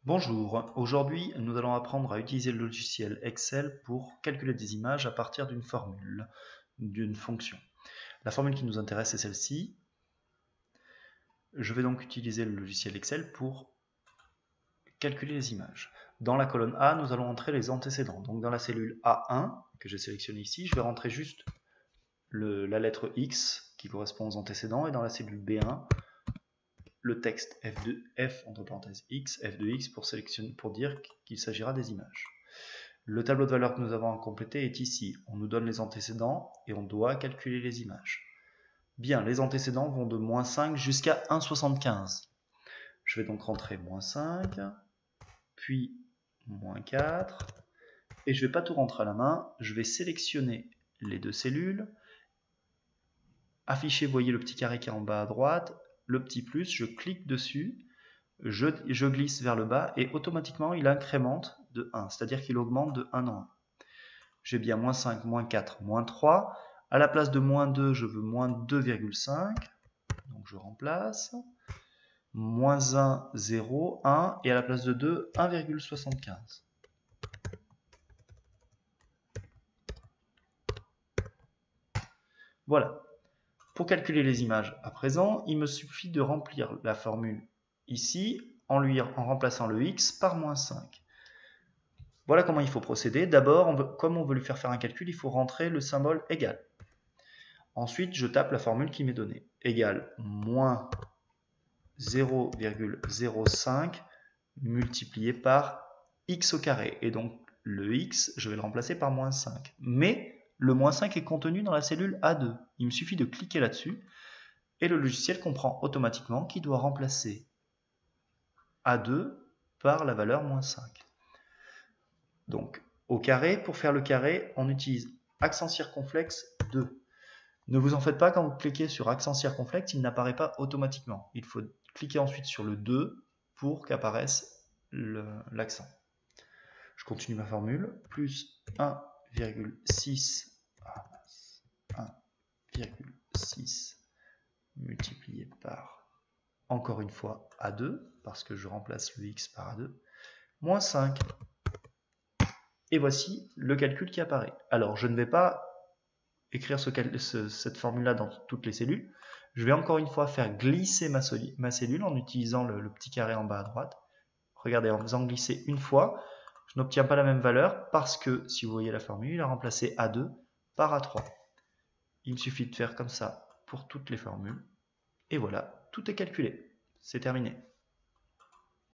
Bonjour, aujourd'hui nous allons apprendre à utiliser le logiciel Excel pour calculer des images à partir d'une formule, d'une fonction. La formule qui nous intéresse est celle-ci. Je vais donc utiliser le logiciel Excel pour calculer les images. Dans la colonne A, nous allons entrer les antécédents. Donc dans la cellule A1, que j'ai sélectionnée ici, je vais rentrer juste la lettre X qui correspond aux antécédents, et dans la cellule B1, le texte F entre parenthèses X, F de X pour dire qu'il s'agira des images. Le tableau de valeurs que nous avons à compléter est ici. On nous donne les antécédents et on doit calculer les images. Bien, les antécédents vont de moins 5 jusqu'à 1,75. Je vais donc rentrer moins 5, puis moins 4, et je ne vais pas tout rentrer à la main, je vais sélectionner les deux cellules, afficher, vous voyez le petit carré qui est en bas à droite, le petit plus, je clique dessus, je glisse vers le bas et automatiquement il incrémente de 1, c'est-à-dire qu'il augmente de 1 en 1. J'ai bien moins 5, moins 4, moins 3. À la place de moins 2, je veux moins 2,5. Donc je remplace. Moins 1, 0, 1. Et à la place de 2, 1,75. Voilà. Pour calculer les images à présent, il me suffit de remplir la formule ici en remplaçant le x par moins 5. Voilà comment il faut procéder. D'abord, comme on veut lui faire un calcul, il faut rentrer le symbole égal. Ensuite, je tape la formule qui m'est donnée. Égale moins 0,05 multiplié par x au carré. Et donc, le x, je vais le remplacer par moins 5. Mais le moins 5 est contenu dans la cellule A2. Il me suffit de cliquer là-dessus et le logiciel comprend automatiquement qu'il doit remplacer A2 par la valeur moins 5. Donc, au carré, pour faire le carré, on utilise accent circonflexe 2. Ne vous en faites pas, quand vous cliquez sur accent circonflexe, il n'apparaît pas automatiquement. Il faut cliquer ensuite sur le 2 pour qu'apparaisse l'accent. Je continue ma formule. Plus 1,6 multiplié par, encore une fois, A2, parce que je remplace le x par A2, moins 5. Et voici le calcul qui apparaît. Alors, je ne vais pas écrire cette formule-là dans toutes les cellules. Je vais encore une fois faire glisser ma cellule en utilisant le petit carré en bas à droite. Regardez, en faisant glisser une fois, je n'obtiens pas la même valeur parce que, si vous voyez la formule, il a remplacé A2 par A3. Il me suffit de faire comme ça pour toutes les formules. Et voilà, tout est calculé. C'est terminé.